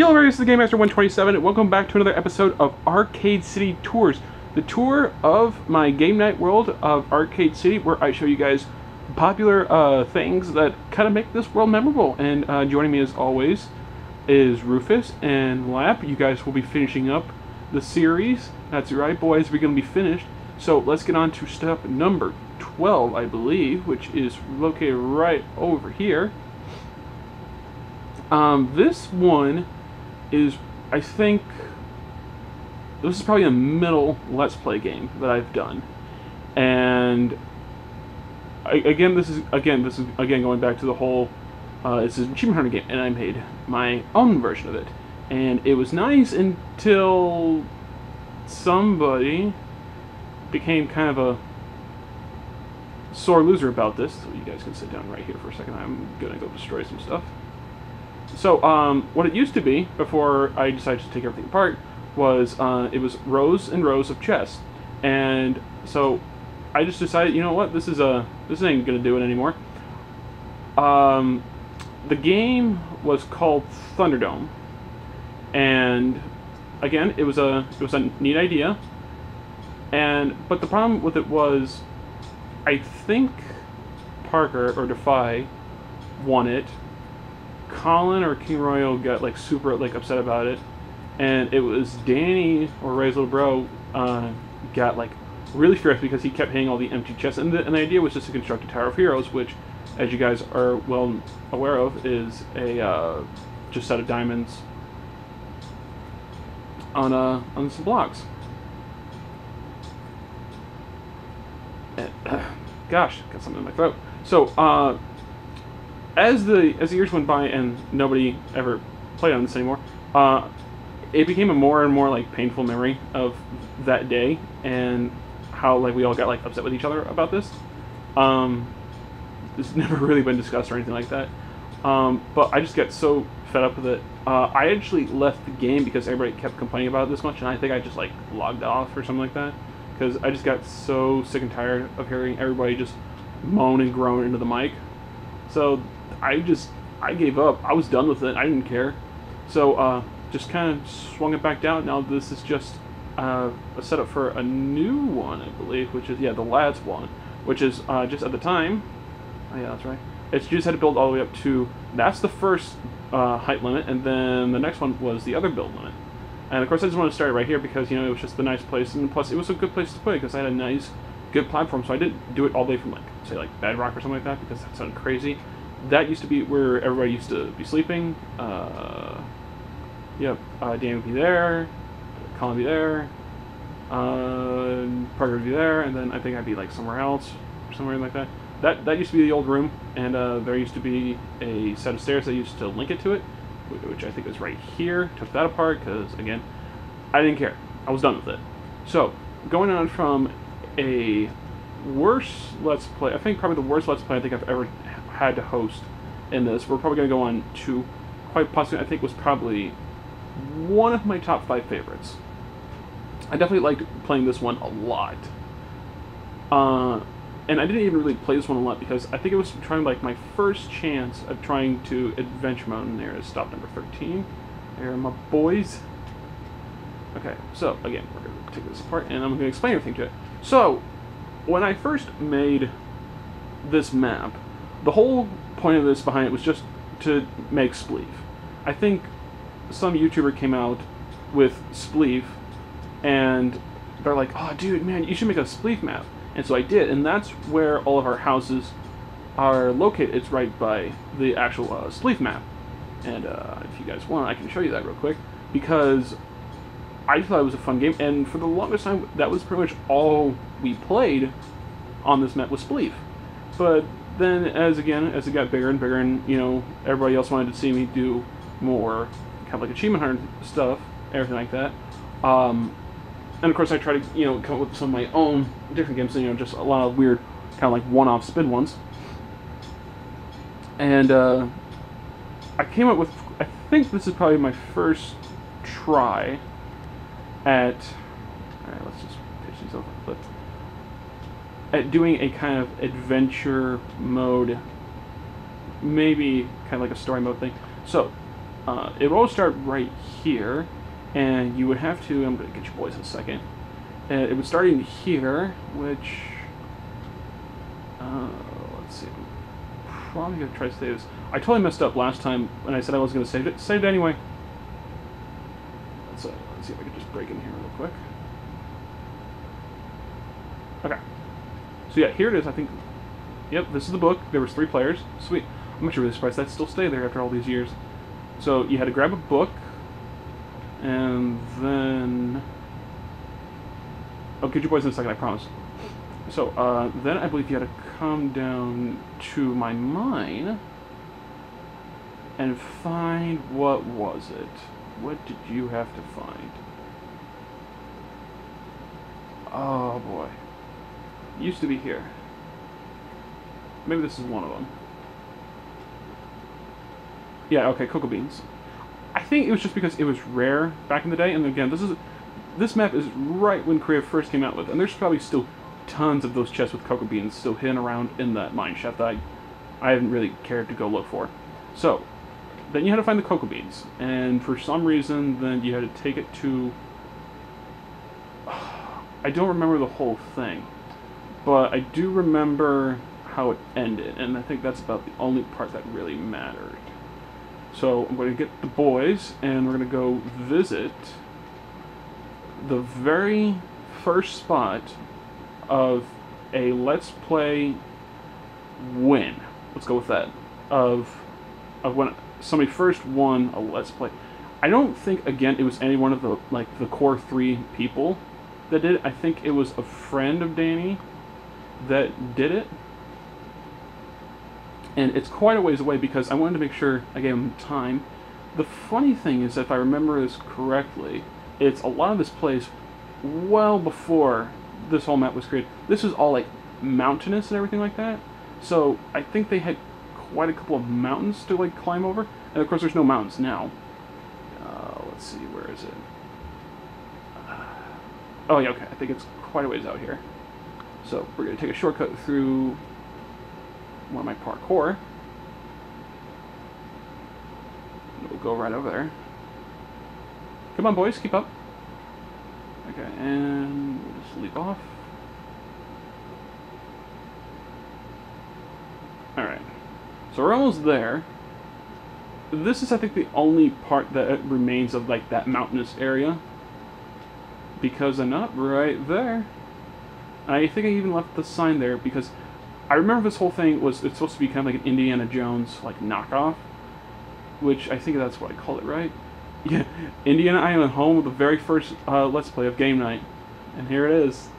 Hello everybody, this is the Game Master 127, and welcome back to another episode of Arcade City Tours. The tour of my game night world of Arcade City, where I show you guys popular things that kind of make this world memorable. And joining me as always is Rufus and Lap. You guys will be finishing up the series. That's right, boys, we're going to be finished. So let's get on to step number 12, I believe, which is located right over here. This one is, I think, this is probably a middle Let's Play game that I've done, and this is going back to the whole. It's an achievement hunter game, and I made my own version of it, and it was nice until somebody became kind of a sore loser about this. So you guys can sit down right here for a second. I'm gonna go destroy some stuff. So, what it used to be, before I decided to take everything apart, was, it was rows and rows of chests. And so, I just decided, you know what, this ain't gonna do it anymore. The game was called Thunderdome. And, again, it was a neat idea. But the problem with it was, I think Parker, or Defy, won it. Colin or King Royal got super upset about it, and it was Danny or Ray's little bro got really furious because he kept hitting all the empty chests, and the idea was just to construct a Tower of Heroes, which, as you guys are well aware of, is a just set of diamonds on some blocks. And, gosh, got something in my throat. So as the years went by and nobody ever played on this anymore, it became a more and more painful memory of that day and how we all got upset with each other about this. It's never really been discussed or anything like that. But I just got so fed up with it. I actually left the game because everybody kept complaining about it this much, and I think I just logged off or something like that, because I just got so sick and tired of hearing everybody just moan and groan into the mic. So I gave up. I was done with it. I didn't care. So just kind of swung it back down. Now this is just a setup for a new one, I believe, which is, yeah, the Lads one, which is just at the time. Oh yeah, that's right. It's just had to build all the way up to, that's the first height limit, and then the next one was the other build limit. And of course I just wanted to start right here because, it was just the nice place, and plus it was a good place to play because I had a nice, good platform, so I didn't do it all day from say Bedrock or something like that, because that sounded crazy. That used to be where everybody used to be sleeping. Yep, Dan would be there, Colin would be there, Parker would be there, and then I think I'd be somewhere else, or somewhere like that. That used to be the old room, and there used to be a set of stairs that used to link it to it, which I think was right here. Took that apart because, again, I didn't care. I was done with it. So, going on from a worse Let's Play, I think probably the worst Let's Play I think I've ever had to host in this. We're probably going to go on to, quite possibly, I think was probably one of my top 5 favorites. I definitely liked playing this one a lot. And I didn't even really play this one a lot because I think it was trying my first chance of trying to adventure mode, and there is stop number 13. There are my boys. Okay, so again, we're going to take this apart and I'm going to explain everything to it. So, when I first made this map, the whole point of this behind it was just to make Spleef. I think some YouTuber came out with Spleef, and they're like, "Oh, dude, man, you should make a Spleef map." And so I did, and that's where all of our houses are located. It's right by the actual Spleef map. And if you guys want, I can show you that real quick, because I thought it was a fun game, and for the longest time, that was pretty much all we played on this map was Spleef. But then, as it got bigger and bigger, and everybody else wanted to see me do more kind of achievement hunter stuff, everything like that. And of course, I tried to come up with some of my own different games, just a lot of weird kind of one-off spin ones. And I came up with, I think this is probably my first try at. All right, let's just pitch these off a clip. At doing a kind of adventure mode, maybe kind of a story mode thing. So, it would all start right here, and you would have to, I'm going to get you boys in a second, and it would start in here, which, let's see, I'm probably going to try to save this. I totally messed up last time when I said I wasn't going to save it. Saved it anyway. Let's see if I can just break in here real quick. Okay. So yeah, here it is, I think. Yep, this is the book. There was 3 players. Sweet. I'm actually really surprised that still stayed there after all these years. So you had to grab a book, and then... I'll get you boys in a second, I promise. So, then I believe you had to come down to my mine and find, what was it? What did you have to find? Oh boy. It used to be here. Maybe this is one of them. Yeah, okay, cocoa beans. I think it was just because it was rare back in the day, and again, this map is right when Korea first came out with, and there's probably still tons of those chests with cocoa beans still hidden around in that mine shaft that I haven't really cared to go look for. So, then you had to find the cocoa beans, and for some reason, then you had to take it to... I don't remember the whole thing, but I do remember how it ended, and I think that's about the only part that really mattered. So, I'm going to get the boys, and we're going to go visit the very first spot of a Let's Play win. Let's go with that. Of when somebody first won a Let's Play. I don't think, again, it was any one of the, like, the core 3 people that did it. I think it was a friend of Danny that did it. And it's quite a ways away because I wanted to make sure I gave him time. The funny thing is, if I remember this correctly, it's a lot of this place well before this whole map was created. This was all like mountainous and everything like that. So I think they had quite a couple of mountains to like climb over. And of course there's no mountains now. Let's see, where is it? Oh yeah, okay, I think it's quite a ways out here. So we're going to take a shortcut through one of my parkour. We'll go right over there. Come on, boys, keep up. Okay, and we'll just leap off. Alright, so we're almost there. This is, I think, the only part that remains of, like, that mountainous area. Because I'm not right there. I think I even left the sign there because I remember this whole thing was, it's supposed to be kind of like an Indiana Jones, like, knockoff. Which, I think that's what I call it, right? Yeah, Indiana Island, home of the very first Let's Play of Game Night. And here it is.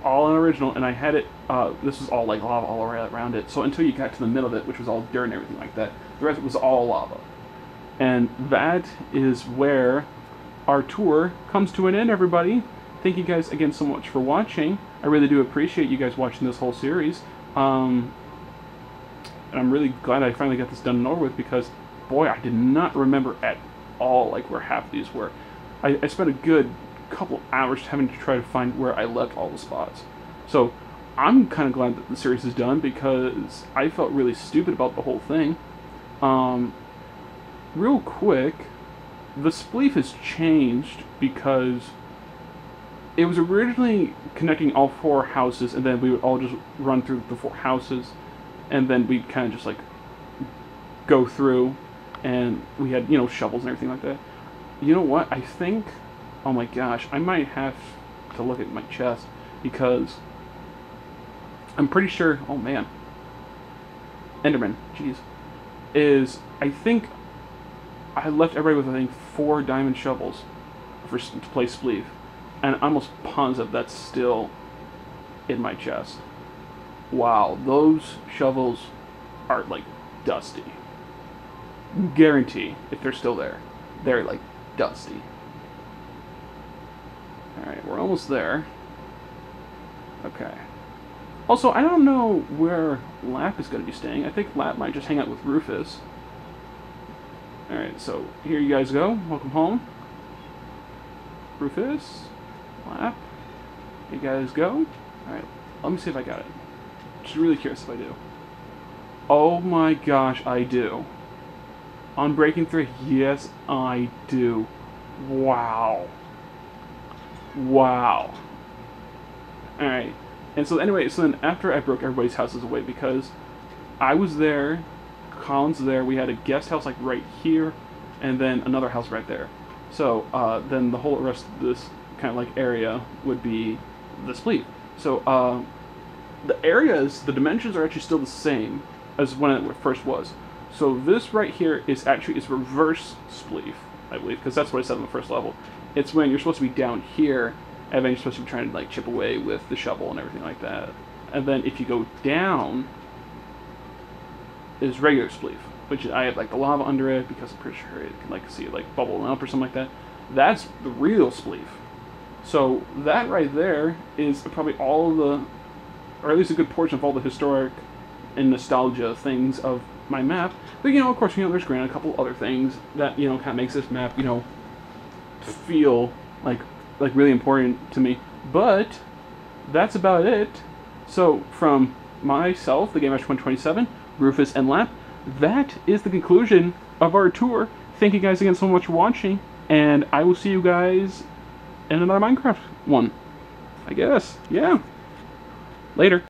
All an original, and I had it, this was all like lava all around it. So until you got to the middle of it, which was all dirt and everything like that, the rest was all lava. And that is where our tour comes to an end, everybody. Thank you guys again so much for watching. I really do appreciate you guys watching this whole series. And I'm really glad I finally got this done and over with because, boy, I did not remember at all like where half of these were. I spent a good couple of hours having to try to find where I left all the spots. So I'm kind of glad that the series is done because I felt really stupid about the whole thing. Real quick, the spleef has changed because it was originally connecting all 4 houses, and then we would all just run through the 4 houses, and then we'd kind of just like go through, and we had, you know, shovels and everything like that. You know what? I think, oh my gosh, I might have to look at my chest because I'm pretty sure, oh man, Enderman, jeez, I think I left everybody with, I think, 4 diamond shovels to play spleef. And I'm almost positive that's still in my chest. Wow, those shovels are, like, dusty. Guarantee, if they're still there, they're, like, dusty. Alright, we're almost there. Okay. Also, I don't know where Lap is going to be staying. I think Lap might just hang out with Rufus. Alright, so here you guys go. Welcome home. Rufus. Lap. You guys go. Alright, let me see if I got it. Just really curious if I do. Oh my gosh, I do. On Breaking 3, yes, I do. Wow. Wow. Alright. And so anyway, so then after I broke everybody's houses away, because I was there, Colin's there, we had a guest house like right here, and then another house right there. So then the whole rest of this kind of like area would be the spleef. So the areas, the dimensions are actually still the same as when it first was. So this right here is actually reverse spleef, I believe, because that's what I said on the first level. It's when you're supposed to be down here, and then you're supposed to be trying to like chip away with the shovel and everything like that. And then if you go down, is regular spleef, which I have like the lava under it because I'm pretty sure it can like see it like bubbling up or something like that. That's the real spleef. So that right there is probably all of the, or at least a good portion of all the historic and nostalgia things of my map. But you know, of course, you know, there's granted a couple other things that, you know, kind of makes this map, you know, feel like really important to me. But that's about it. So from myself, the Game Master 127, Rufus and Lap, that is the conclusion of our tour. Thank you guys again so much for watching, and I will see you guys in another Minecraft one, I guess. Yeah. Later.